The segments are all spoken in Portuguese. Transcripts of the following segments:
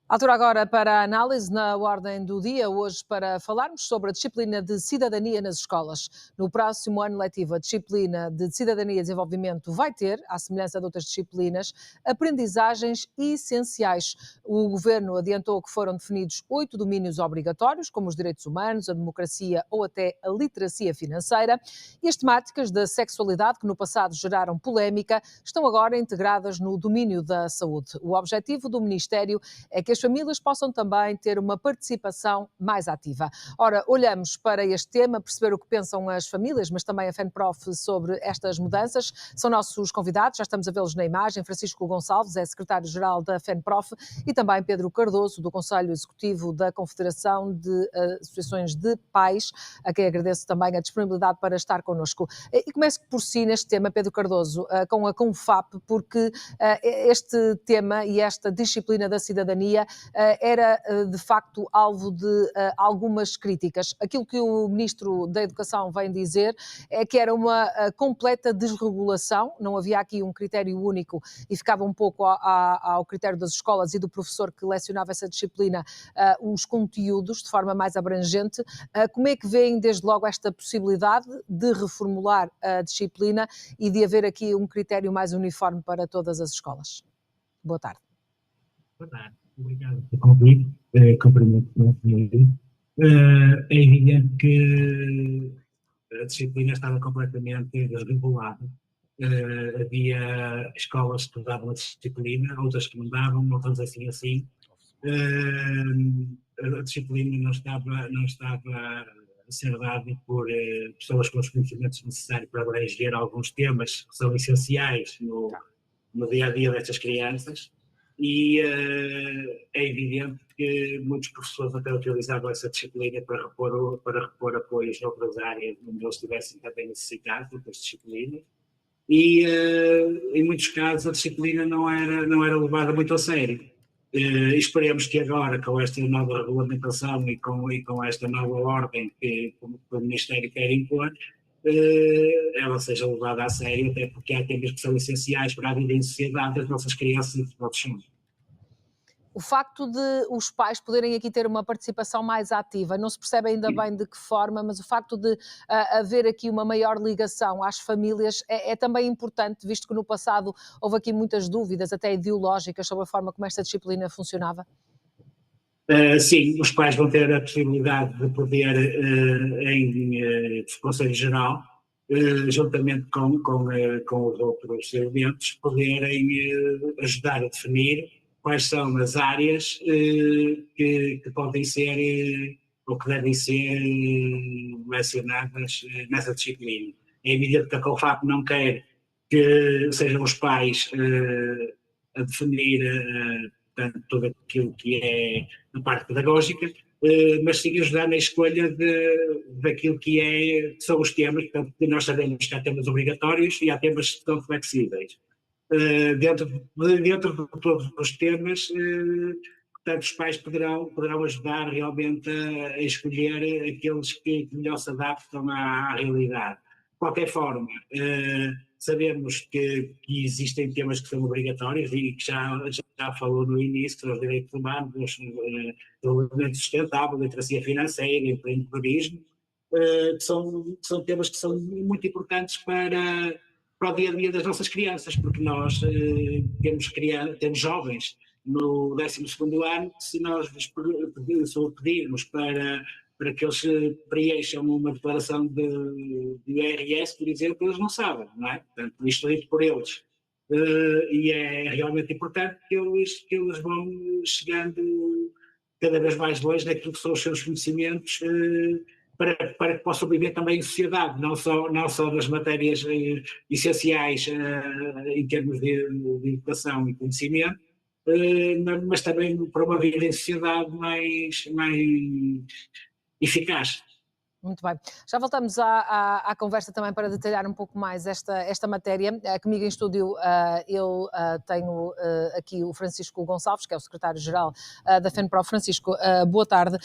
Altura agora para a análise na ordem do dia, hoje para falarmos sobre a disciplina de cidadania nas escolas. No próximo ano letivo, a disciplina de cidadania e desenvolvimento vai ter, à semelhança de outras disciplinas, aprendizagens essenciais. O Governo adiantou que foram definidos 8 domínios obrigatórios, como os direitos humanos, a democracia ou até a literacia financeira, e as temáticas da sexualidade, que no passado geraram polémica, estão agora integradas no domínio da saúde. O objetivo do Ministério é que as famílias possam também ter uma participação mais ativa. Ora, olhamos para este tema, perceber o que pensam as famílias, mas também a FENPROF sobre estas mudanças. São nossos convidados, já estamos a vê-los na imagem. Francisco Gonçalves é secretário-geral da FENPROF e também Pedro Cardoso, do Conselho Executivo da Confederação de Associações de Pais, a quem agradeço também a disponibilidade para estar connosco. E começo por si neste tema, Pedro Cardoso, com a CONFAP, porque este tema e esta disciplina da cidadania era de facto alvo de algumas críticas. Aquilo que o Ministro da Educação vem dizer é que era uma completa desregulação, não havia aqui um critério único e ficava um pouco ao critério das escolas e do professor que lecionava essa disciplina os conteúdos de forma mais abrangente. Como é que veem desde logo esta possibilidade de reformular a disciplina e de haver aqui um critério mais uniforme para todas as escolas? Boa tarde. Boa tarde. Obrigado pelo convite. Cumprimento o senhor. É evidente que a disciplina estava completamente desregulada. Havia escolas que davam a disciplina, outras que não davam, outras assim. A disciplina não estava a ser dada por pessoas com os conhecimentos necessários para abranger alguns temas que são essenciais no dia-a-dia destas crianças. E é evidente que muitos professores até utilizavam essa disciplina para repor apoios noutras áreas onde eles tivessem também necessitado outras disciplinas. E em muitos casos a disciplina não era levada muito a sério. Esperemos que agora, com esta nova regulamentação e com esta nova ordem que o Ministério quer impor, ela seja levada a sério, até porque há temas que são essenciais para a vida em sociedade das nossas crianças e dos nossos filhos. O facto de os pais poderem aqui ter uma participação mais ativa, não se percebe ainda bem de que forma, mas o facto de haver aqui uma maior ligação às famílias é também importante, visto que no passado houve aqui muitas dúvidas, até ideológicas, sobre a forma como esta disciplina funcionava. Sim, os pais vão ter a possibilidade de poder, em Conselho Geral, juntamente com os outros elementos, poderem ajudar a definir quais são as áreas que podem ser ou que devem ser lecionadas nessa disciplina. É evidente que a CONFAP não quer que sejam os pais a definir portanto, tudo aquilo que é a parte pedagógica, mas sim ajudar na escolha daquilo que são os temas. Portanto, nós sabemos que há temas obrigatórios e há temas que são flexíveis. Dentro de todos os temas, portanto, os pais poderão ajudar realmente a escolher aqueles que melhor se adaptam à realidade. De qualquer forma, sabemos que existem temas que são obrigatórios e que já falou no início, que são os direitos humanos, o desenvolvimento sustentável, a literacia financeira, o empreendedorismo, que são temas que são muito importantes para o dia-a-dia das nossas crianças, porque nós temos jovens no 12º ano, se nós lhes pedirmos para que eles preencham uma declaração de IRS, por exemplo, eles não sabem, não é? Portanto, isto é dito por eles. E é realmente importante que eles vão chegando cada vez mais longe daquilo que são os seus conhecimentos, para que possam viver também em sociedade, não só das matérias essenciais em termos de educação e conhecimento, mas também para uma vida em sociedade mais eficaz. Muito bem. Já voltamos à conversa também para detalhar um pouco mais esta matéria. Comigo em estúdio eu tenho aqui o Francisco Gonçalves, que é o secretário-geral da FENPRO. Francisco, boa tarde.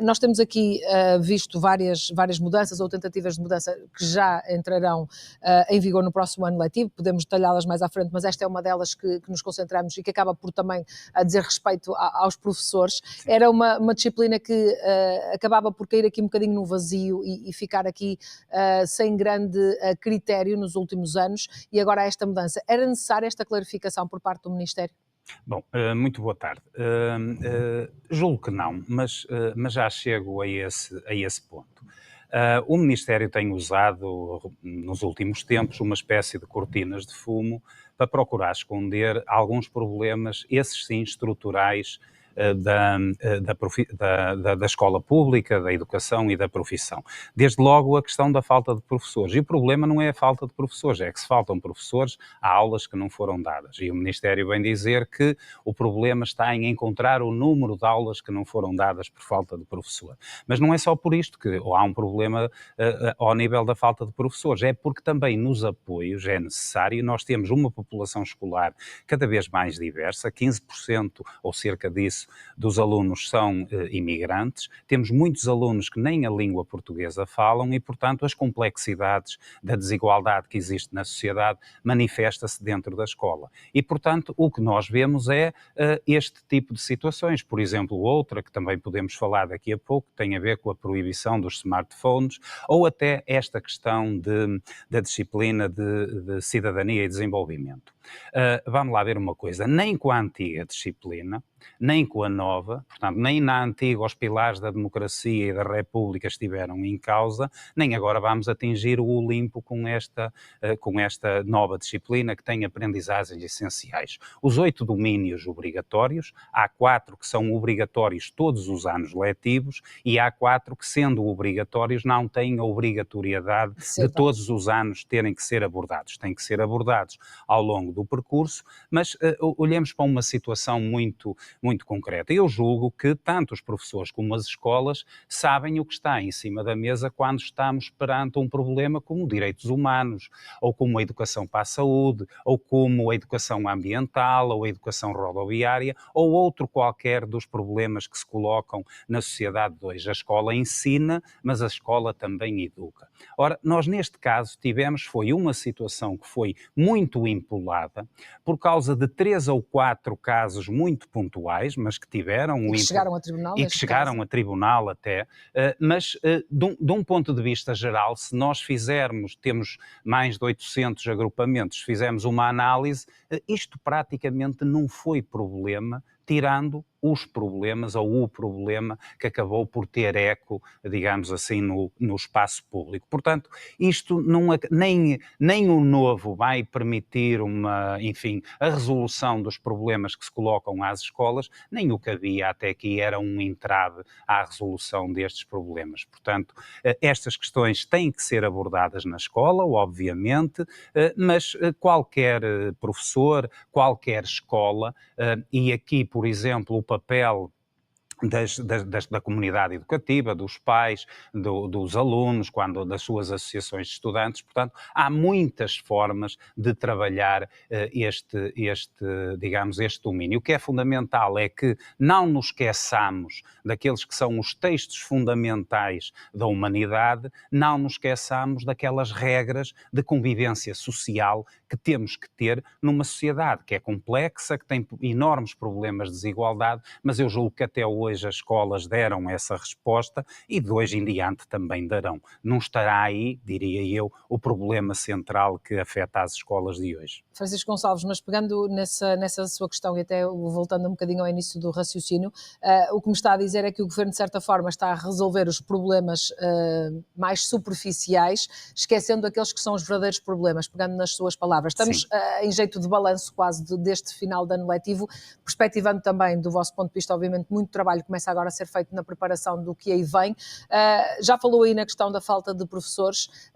Nós temos aqui visto várias mudanças ou tentativas de mudança que já entrarão em vigor no próximo ano letivo. Podemos detalhá-las mais à frente, mas esta é uma delas que nos concentramos e que acaba por também dizer respeito aos professores. Sim. Era uma disciplina que acabava por cair aqui um bocadinho no vazio e ficar aqui sem grande critério nos últimos anos, e agora há esta mudança. Era necessária esta clarificação por parte do Ministério? Bom, muito boa tarde. Julgo que não, mas já chego a esse ponto. O Ministério tem usado, nos últimos tempos, uma espécie de cortinas de fumo para procurar esconder alguns problemas, esses sim, estruturais, da escola pública, da educação e da profissão. Desde logo a questão da falta de professores. E o problema não é a falta de professores, é que se faltam professores, há aulas que não foram dadas. E o Ministério vem dizer que o problema está em encontrar o número de aulas que não foram dadas por falta de professor. Mas não é só por isto que há um problema ao nível da falta de professores, é porque também nos apoios é necessário, nós temos uma população escolar cada vez mais diversa, 15% ou cerca disso dos alunos são imigrantes, temos muitos alunos que nem a língua portuguesa falam e, portanto, as complexidades da desigualdade que existe na sociedade manifesta-se dentro da escola. E, portanto, o que nós vemos é este tipo de situações. Por exemplo, outra que também podemos falar daqui a pouco, tem a ver com a proibição dos smartphones, ou até esta questão da disciplina de cidadania e desenvolvimento. Vamos lá ver uma coisa, nem com a antiga disciplina, nem com a nova, portanto, nem na antiga os pilares da democracia e da república estiveram em causa, nem agora vamos atingir o Olimpo com esta nova disciplina que tem aprendizagens essenciais. Os 8 domínios obrigatórios, há 4 que são obrigatórios todos os anos letivos e há 4 que, sendo obrigatórios, não têm a obrigatoriedade de todos os anos terem que ser abordados. Têm que ser abordados ao longo do percurso, mas olhemos para uma situação muito concreta. Eu julgo que tanto os professores como as escolas sabem o que está em cima da mesa quando estamos perante um problema como direitos humanos, ou como a educação para a saúde, ou como a educação ambiental, ou a educação rodoviária, ou outro qualquer dos problemas que se colocam na sociedade de hoje. A escola ensina, mas a escola também educa. Ora, nós neste caso foi uma situação que foi muito empolada por causa de 3 ou 4 casos muito pontuais, mas que tiveram... E que chegaram a tribunal, e que chegaram a tribunal até, mas de um ponto de vista geral, se nós temos mais de 800 agrupamentos, fizemos uma análise, isto praticamente não foi problema, tirando os problemas ou o problema que acabou por ter eco, digamos assim, no espaço público. Portanto, isto nem o novo vai permitir a resolução dos problemas que se colocam às escolas, nem o que havia até aqui era um entrave à resolução destes problemas. Portanto, estas questões têm que ser abordadas na escola, obviamente, mas qualquer professor, qualquer escola, e aqui, por exemplo, o papel da comunidade educativa, dos pais, dos alunos, das suas associações de estudantes. Portanto, há muitas formas de trabalhar digamos, este domínio. O que é fundamental é que não nos esqueçamos daqueles que são os textos fundamentais da humanidade, não nos esqueçamos daquelas regras de convivência social que temos que ter numa sociedade que é complexa, que tem enormes problemas de desigualdade, mas eu julgo que até hoje as escolas deram essa resposta e de hoje em diante também darão. Não estará aí, diria eu, o problema central que afeta as escolas de hoje. Francisco Gonçalves, mas pegando nessa sua questão e até voltando um bocadinho ao início do raciocínio, o que me está a dizer é que o Governo, de certa forma, está a resolver os problemas mais superficiais, esquecendo aqueles que são os verdadeiros problemas, pegando nas suas palavras. Estamos em jeito de balanço quase deste final de ano letivo, perspectivando também, do vosso ponto de vista, obviamente, muito trabalho começa agora a ser feito na preparação do que aí vem. Já falou aí na questão da falta de professores,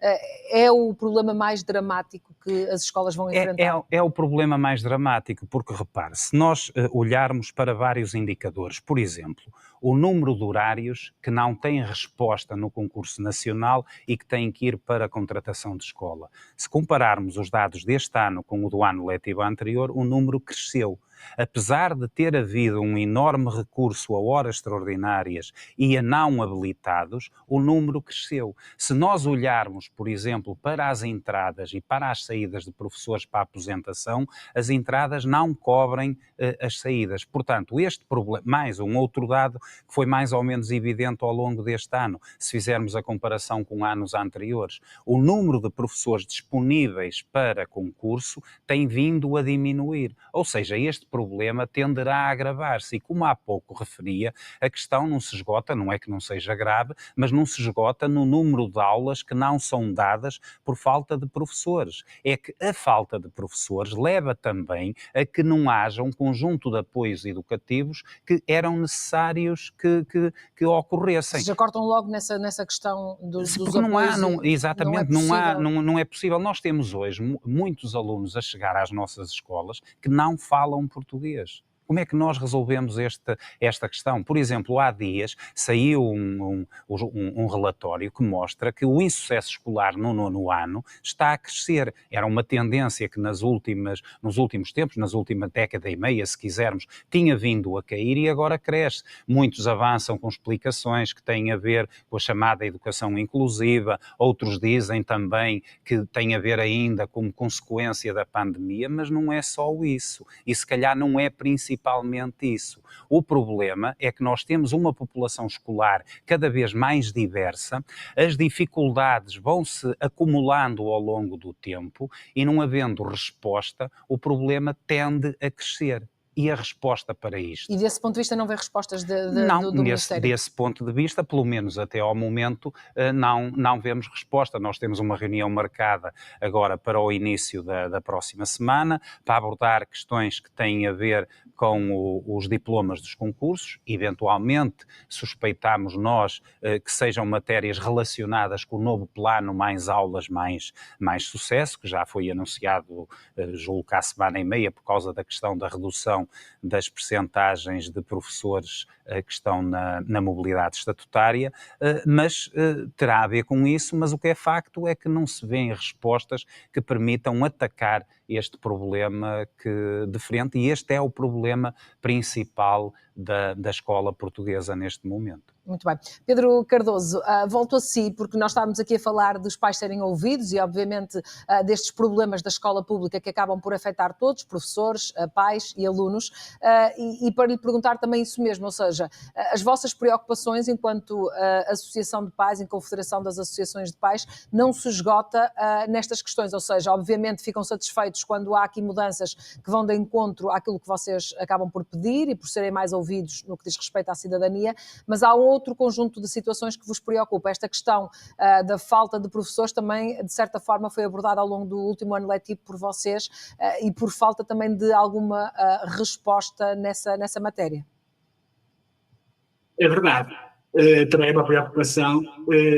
é o problema mais dramático que as escolas vão enfrentar? É o problema mais dramático, porque repare, se nós olharmos para vários indicadores, por exemplo, o número de horários que não têm resposta no concurso nacional e que têm que ir para a contratação de escola. Se compararmos os dados deste ano com o do ano letivo anterior, o número cresceu. Apesar de ter havido um enorme recurso a horas extraordinárias e a não habilitados, o número cresceu. Se nós olharmos, por exemplo, para as entradas e para as saídas de professores para a aposentação, as entradas não cobrem as saídas. Portanto, este problema, mais um outro dado que foi mais ou menos evidente ao longo deste ano, se fizermos a comparação com anos anteriores, o número de professores disponíveis para concurso tem vindo a diminuir. Ou seja, este problema tenderá a agravar-se e, como há pouco referia, a questão não se esgota, não é que não seja grave, mas não se esgota no número de aulas que não são dadas por falta de professores. É que a falta de professores leva também a que não haja um conjunto de apoios educativos que eram necessários que Ou ocorressem. seja, cortam logo nessa questão dos Porque não há, apoios. exatamente, Possível. não é possível. Nós temos hoje muitos alunos a chegar às nossas escolas que não falam português. Como é que nós resolvemos esta questão? Por exemplo, há dias saiu um relatório que mostra que o insucesso escolar no 9º ano está a crescer. Era uma tendência que nos últimos tempos, nas últimas década e meia, se quisermos, tinha vindo a cair e agora cresce. Muitos avançam com explicações que têm a ver com a chamada educação inclusiva, outros dizem também que tem a ver ainda como consequência da pandemia, mas não é só isso. E se calhar não é principalmente isso. O problema é que nós temos uma população escolar cada vez mais diversa, as dificuldades vão-se acumulando ao longo do tempo e, não havendo resposta, o problema tende a crescer. E a resposta para isto? E desse ponto de vista não vê respostas Não, do Ministério? desse ponto de vista, pelo menos até ao momento, não vemos resposta. Nós temos uma reunião marcada agora para o início da próxima semana, para abordar questões que têm a ver com os diplomas dos concursos. Eventualmente, suspeitamos nós que sejam matérias relacionadas com o novo plano Mais Aulas, Mais Sucesso, que já foi anunciado, julgo que há semana e meia, por causa da questão da redução das percentagens de professores que estão na mobilidade estatutária, mas terá a ver com isso, mas o que é facto é que não se vêem respostas que permitam atacar este problema de frente, e este é o problema principal da escola portuguesa neste momento. Muito bem. Pedro Cardoso, volto a si, porque nós estávamos aqui a falar dos pais serem ouvidos e, obviamente, destes problemas da escola pública que acabam por afetar todos, professores, pais e alunos, e para lhe perguntar também isso mesmo, ou seja, as vossas preocupações enquanto Associação de Pais, em Confederação das Associações de Pais, não se esgota nestas questões, ou seja, obviamente ficam satisfeitos quando há aqui mudanças que vão de encontro àquilo que vocês acabam por pedir e por serem mais ouvidos no que diz respeito à cidadania, mas há outro conjunto de situações que vos preocupa. Esta questão da falta de professores também, de certa forma, foi abordada ao longo do último ano letivo por vocês e por falta também de alguma resposta nessa matéria. É verdade. Também é uma preocupação.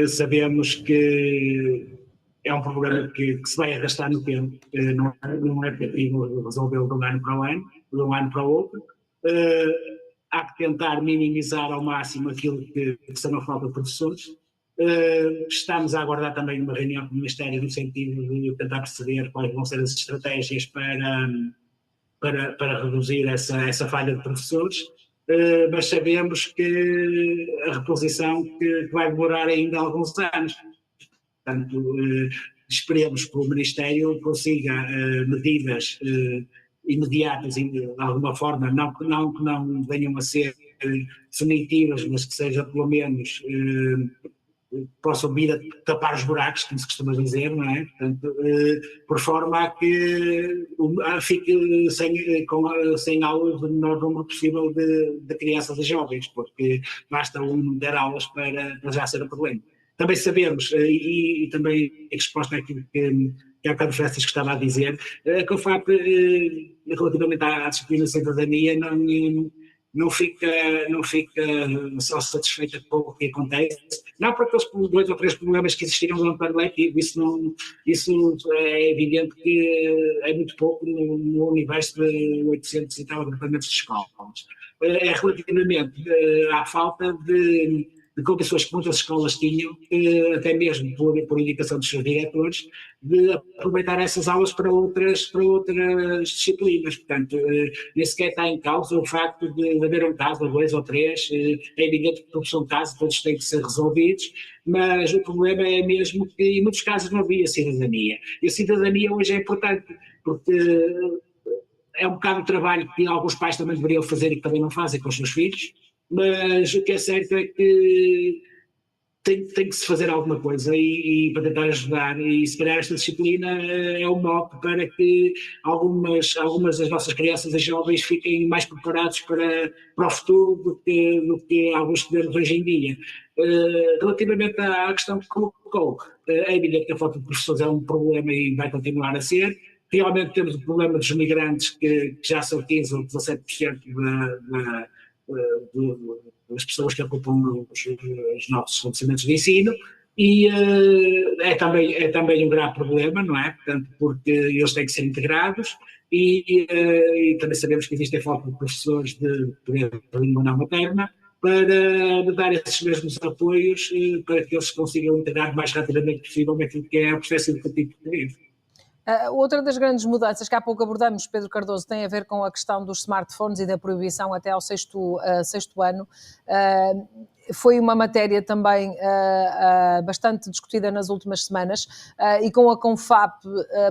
Sabemos que é um problema que se vai arrastar no tempo. Não é possível resolvê-lo de um ano para o ano, de um ano para o outro. Há que tentar minimizar ao máximo aquilo que são a falta de professores. Estamos a aguardar também uma reunião com o Ministério no sentido de tentar perceber quais vão ser as estratégias para reduzir essa falha de professores, mas sabemos que a reposição que vai demorar ainda alguns anos. Portanto, esperemos que o Ministério consiga medidas imediatas, de alguma forma, não que não venham a ser definitivas, mas que seja pelo menos possam vir a tapar os buracos, como se costuma dizer, não é? Portanto, por forma a que fique sem aulas o menor número possível de crianças e jovens, porque basta um dar aulas para já ser um problema. Também sabemos, e também em resposta àquilo que a Carlos Francisco estava a dizer, que o FAP, relativamente à disciplina de cidadania, não fica só satisfeita com o que acontece, não por aqueles 2 ou 3 problemas que existiram no ano letivo, isso é evidente que é muito pouco no universo de 800 e tal agrupamentos de escolas. é relativamente à falta de condições que muitas escolas tinham, até mesmo por indicação dos seus diretores, de aproveitar essas aulas para outras disciplinas. Portanto, nem sequer está em causa o facto de haver um caso, ou dois ou três. É evidente que todos são casos, todos têm que ser resolvidos, mas o problema é mesmo que em muitos casos não havia cidadania. E a cidadania hoje é importante, porque é um bocado o trabalho que alguns pais também deveriam fazer e que também não fazem com os seus filhos, mas o que é certo é que tem que se fazer alguma coisa e para tentar ajudar, e se calhar esta disciplina é um mote para que algumas das nossas crianças e jovens fiquem mais preparados para o futuro do que alguns estudantes hoje em dia. Relativamente à questão que colocou, é evidente que a falta de professores é um problema e vai continuar a ser. Realmente temos o problema dos migrantes, que já são 15 ou 17% das pessoas que ocupam os nossos estabelecimentos de ensino, e é também um grave problema, não é? Portanto, porque eles têm que ser integrados, e também sabemos que existem falta de professores de língua não materna, para dar esses mesmos apoios para que eles se consigam integrar o mais rapidamente possível naquilo que é o processo educativo português. Outra das grandes mudanças que há pouco abordamos, Pedro Cardoso, tem a ver com a questão dos smartphones e da proibição até ao sexto ano. Foi uma matéria também bastante discutida nas últimas semanas, e com a Confap,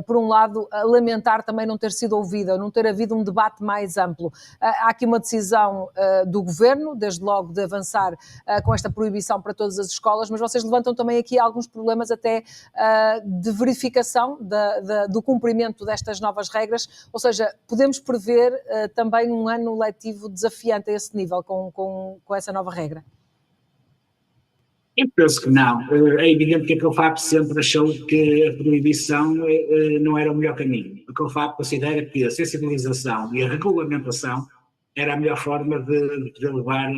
por um lado, a lamentar também não ter sido ouvida, não ter havido um debate mais amplo. Há aqui uma decisão do Governo, desde logo, de avançar com esta proibição para todas as escolas, mas vocês levantam também aqui alguns problemas até de verificação do cumprimento destas novas regras, ou seja, podemos prever também um ano letivo desafiante a esse nível com essa nova regra? Eu penso que não. É evidente que a COFAP sempre achou que a proibição não era o melhor caminho. A COFAP considera que a sensibilização e a regulamentação era a melhor forma de levar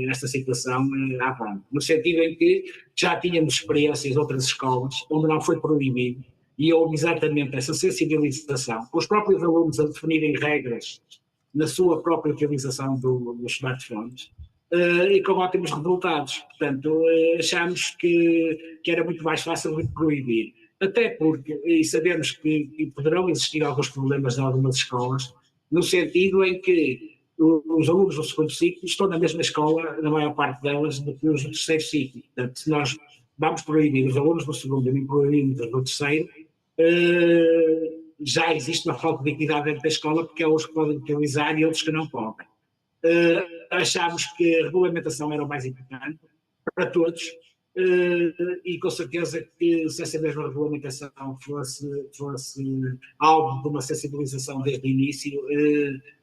esta situação avante. No sentido em que já tínhamos experiências de outras escolas onde não foi proibido e houve exatamente essa sensibilização, com os próprios alunos a definirem regras na sua própria utilização dos smartphones. E com ótimos resultados. Portanto, achamos que era muito mais fácil de proibir. Até porque, e sabemos que poderão existir alguns problemas em algumas escolas, no sentido em que os alunos do segundo ciclo estão na mesma escola, na maior parte delas, do que os do terceiro ciclo. Portanto, se nós vamos proibir os alunos do segundo e não proibimos os do terceiro, já existe uma falta de equidade dentro da escola, porque há uns que podem utilizar e outros que não podem. Achámos que a regulamentação era o mais importante para todos, e com certeza que se essa mesma regulamentação fosse algo de uma sensibilização desde o início,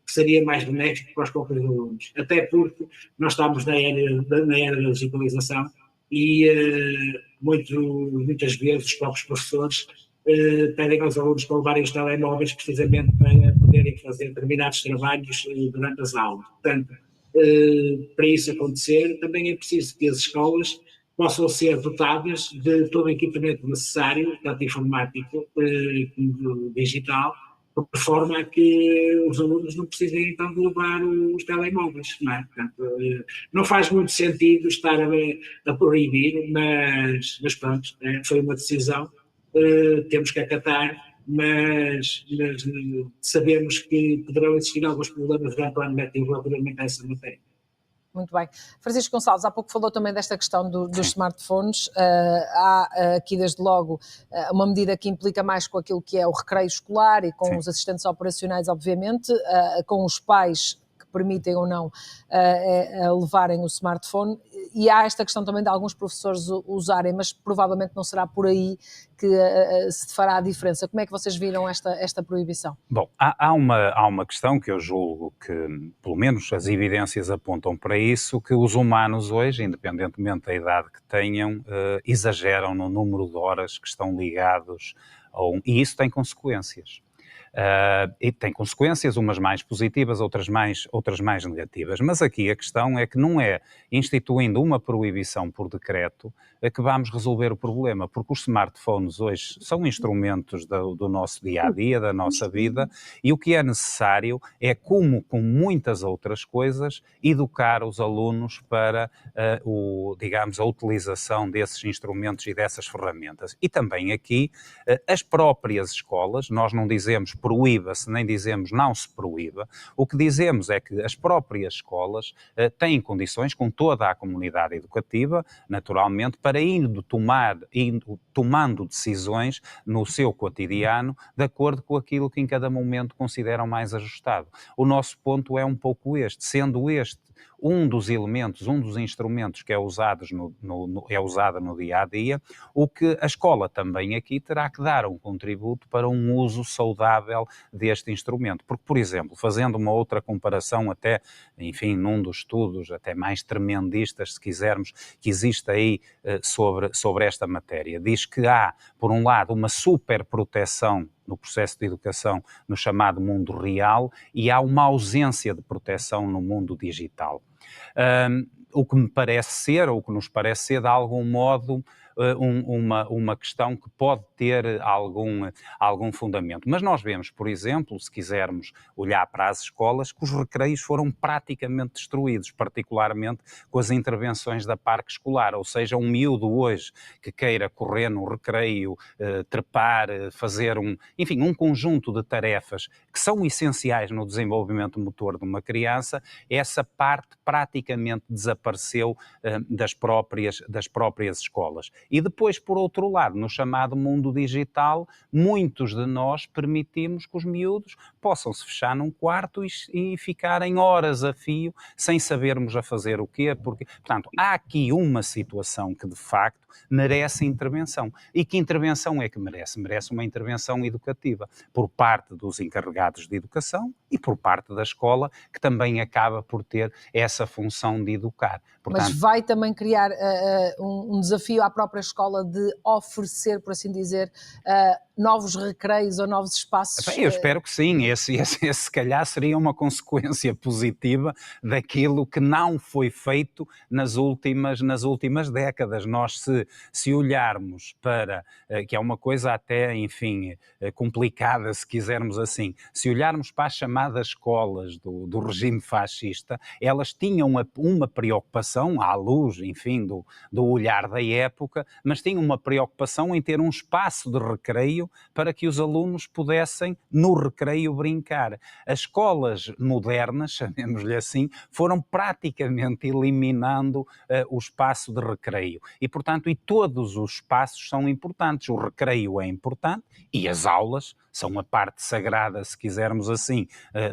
seria mais benéfico para os próprios alunos. Até porque nós estamos na era da digitalização e muitas vezes os próprios professores pedem aos alunos para levarem os telemóveis precisamente para poderem fazer determinados trabalhos durante as aulas. Portanto, para isso acontecer, também é preciso que as escolas possam ser dotadas de todo o equipamento necessário, tanto informático como digital, de forma a que os alunos não precisem então de levar os telemóveis, não é? Portanto, não faz muito sentido estar a proibir, mas pronto, foi uma decisão, temos que acatar, mas sabemos que poderão existir alguns problemas durante o ano letivo relativamente a essa matéria. Muito bem. Francisco Gonçalves, há pouco falou também desta questão dos smartphones. Há aqui, desde logo, uma medida que implica mais com aquilo que é o recreio escolar e com os assistentes operacionais, obviamente, com os pais que permitem ou não levarem o smartphone, e há esta questão também de alguns professores usarem, mas provavelmente não será por aí que se fará a diferença. Como é que vocês viram esta proibição? Bom, há uma questão que eu julgo que, pelo menos as evidências apontam para isso, que os humanos hoje, independentemente da idade que tenham, exageram no número de horas que estão ligados e isso tem consequências. E tem consequências, umas mais positivas, outras mais negativas. Mas aqui a questão é que não é instituindo uma proibição por decreto que vamos resolver o problema, porque os smartphones hoje são instrumentos do nosso dia-a-dia, da nossa vida, e o que é necessário é, como com muitas outras coisas, educar os alunos para digamos, a utilização desses instrumentos e dessas ferramentas. E também aqui, as próprias escolas, nós não dizemos proíba-se, nem dizemos não se proíba, o que dizemos é que as próprias escolas têm condições, com toda a comunidade educativa, naturalmente, para indo tomando decisões no seu cotidiano, de acordo com aquilo que em cada momento consideram mais ajustado. O nosso ponto é um pouco este, sendo este um dos elementos, um dos instrumentos que é usado no dia-a-dia, o que a escola também aqui terá que dar um contributo para um uso saudável deste instrumento. Porque, por exemplo, fazendo uma outra comparação até, enfim, num dos estudos até mais tremendistas, se quisermos, que existe aí sobre esta matéria, diz que há, por um lado, uma super proteção no processo de educação no chamado mundo real e há uma ausência de proteção no mundo digital. O que me parece ser, ou o que nos parece ser, de algum modo, uma questão que pode ter algum fundamento. Mas nós vemos, por exemplo, se quisermos olhar para as escolas, que os recreios foram praticamente destruídos, particularmente com as intervenções da parque escolar, ou seja, um miúdo hoje que queira correr no recreio, trepar, fazer um conjunto de tarefas que são essenciais no desenvolvimento motor de uma criança, essa parte praticamente desapareceu das próprias escolas. E depois, por outro lado, no chamado mundo digital, muitos de nós permitimos que os miúdos possam se fechar num quarto e ficarem horas a fio sem sabermos a fazer o quê, porque, portanto, há aqui uma situação que de facto merece intervenção. E que intervenção é que merece? Merece uma intervenção educativa por parte dos encarregados de educação e por parte da escola, que também acaba por ter essa função de educar. Portanto, mas vai também criar um desafio à própria escola de oferecer, por assim dizer, novos recreios ou novos espaços? Bem, eu espero que sim, esse se calhar seria uma consequência positiva daquilo que não foi feito nas últimas décadas. Nós, se olharmos para, que é uma coisa até, enfim, complicada, se quisermos assim, se olharmos para as chamadas escolas do regime fascista, elas tinham uma preocupação, à luz, enfim, do olhar da época, mas tinham uma preocupação em ter um espaço de recreio para que os alunos pudessem, no recreio, brincar. As escolas modernas, chamemos-lhe assim, foram praticamente eliminando o espaço de recreio. E, portanto, todos os espaços são importantes. O recreio é importante e as aulas são a parte sagrada, se quisermos assim,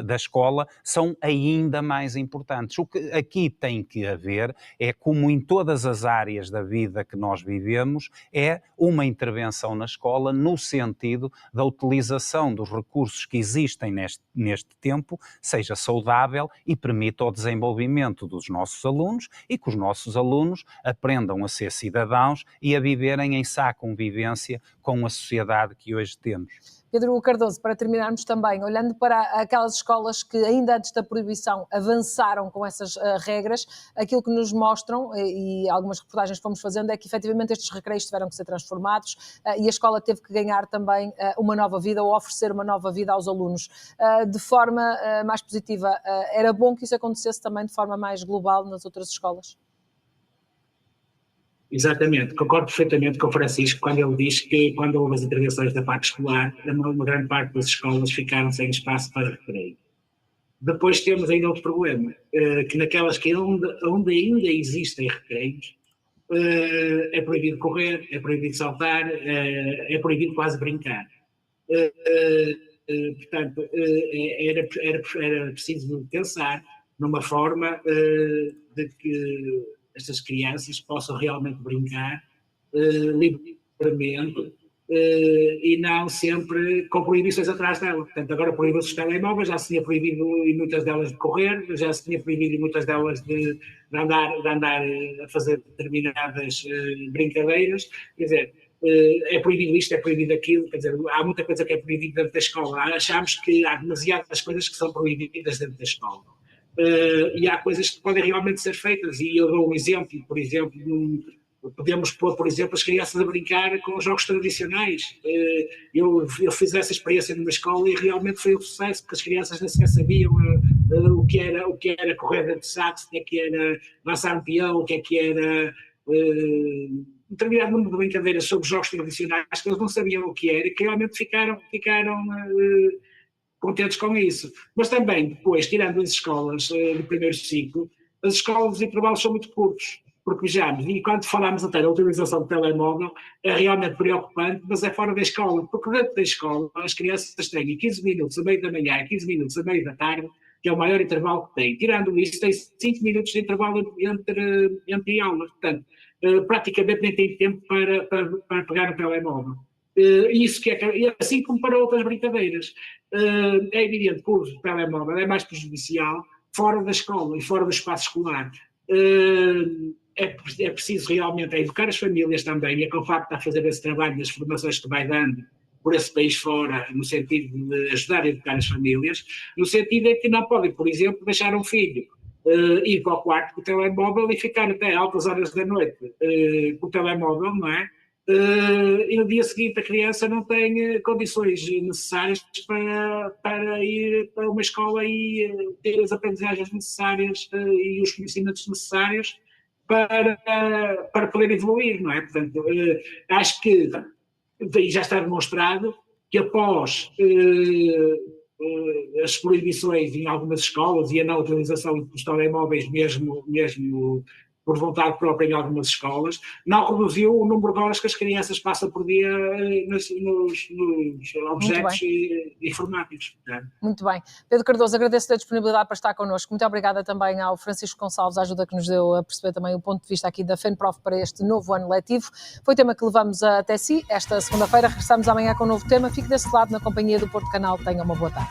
da escola, são ainda mais importantes. O que aqui tem que haver é, como em todas as áreas da vida que nós vivemos, é uma intervenção na escola no sentido da utilização dos recursos que existem neste tempo, seja saudável e permita o desenvolvimento dos nossos alunos e que os nossos alunos aprendam a ser cidadãos e a viverem em sã convivência com a sociedade que hoje temos. Pedro Cardoso, para terminarmos também, olhando para aquelas escolas que ainda antes da proibição avançaram com essas regras, aquilo que nos mostram, e algumas reportagens que fomos fazendo, é que efetivamente estes recreios tiveram que ser transformados e a escola teve que ganhar também uma nova vida ou oferecer uma nova vida aos alunos. De forma mais positiva, era bom que isso acontecesse também de forma mais global nas outras escolas? Exatamente, concordo perfeitamente com o Francisco quando ele diz que quando houve as intervenções da parte escolar, uma grande parte das escolas ficaram sem espaço para recreio. Depois temos ainda outro problema, que naquelas que onde ainda existem recreios, é proibido correr, é proibido saltar, é proibido quase brincar. Portanto, era preciso pensar numa forma de que estas crianças possam realmente brincar livremente e não sempre com proibições atrás dela. Portanto, agora proíbe-se os telemóveis, já se tinha proibido em muitas delas de correr, já se tinha proibido em muitas delas de andar a fazer determinadas brincadeiras. Quer dizer, é proibido isto, é proibido aquilo, quer dizer, há muita coisa que é proibida dentro da escola. Achamos que há demasiadas coisas que são proibidas dentro da escola. E há coisas que podem realmente ser feitas, e eu dou um exemplo, por exemplo, podemos pôr, por exemplo, as crianças a brincar com os jogos tradicionais. Eu fiz essa experiência numa escola e realmente foi um sucesso, porque as crianças nem sequer sabiam o que era correr dentro de sacos, o que era lançar um peão, o que era um determinado número de brincadeiras sobre jogos tradicionais que eles não sabiam o que era e que realmente ficaram contentes com isso. Mas também, depois, tirando as escolas do primeiro ciclo, as escolas de intervalos são muito curtos, porque vejamos, e quando falamos até da utilização do telemóvel, é realmente preocupante, mas é fora da escola, porque dentro da escola as crianças têm 15 minutos a meio da manhã, 15 minutos a meio da tarde, que é o maior intervalo que tem. Tirando isso, tem 5 minutos de intervalo entre aulas, portanto, praticamente nem tem tempo para pegar no telemóvel. Isso que é assim como para outras brincadeiras. É evidente que o uso do telemóvel é mais prejudicial fora da escola e fora do espaço escolar. É preciso realmente educar as famílias também, e a COFAP está a fazer esse trabalho nas formações que vai dando por esse país fora, no sentido de ajudar a educar as famílias, no sentido de que não podem, por exemplo, deixar um filho ir para o quarto com o telemóvel e ficar até altas horas da noite com o telemóvel, não é? E no dia seguinte a criança não tem condições necessárias para ir para uma escola e ter as aprendizagens necessárias e os conhecimentos necessários para poder evoluir, não é? Portanto, acho que já está demonstrado que após as proibições em algumas escolas e a não utilização dos telemóveis mesmo por vontade própria em algumas escolas, não reduziu o número de horas que as crianças passam por dia nos objetos informáticos. Muito bem. Pedro Cardoso, agradeço-lhe a disponibilidade para estar connosco. Muito obrigada também ao Francisco Gonçalves, a ajuda que nos deu a perceber também o ponto de vista aqui da FENPROF para este novo ano letivo. Foi o tema que levamos até si esta segunda-feira. Regressamos amanhã com um novo tema. Fique desse lado na companhia do Porto Canal. Tenha uma boa tarde.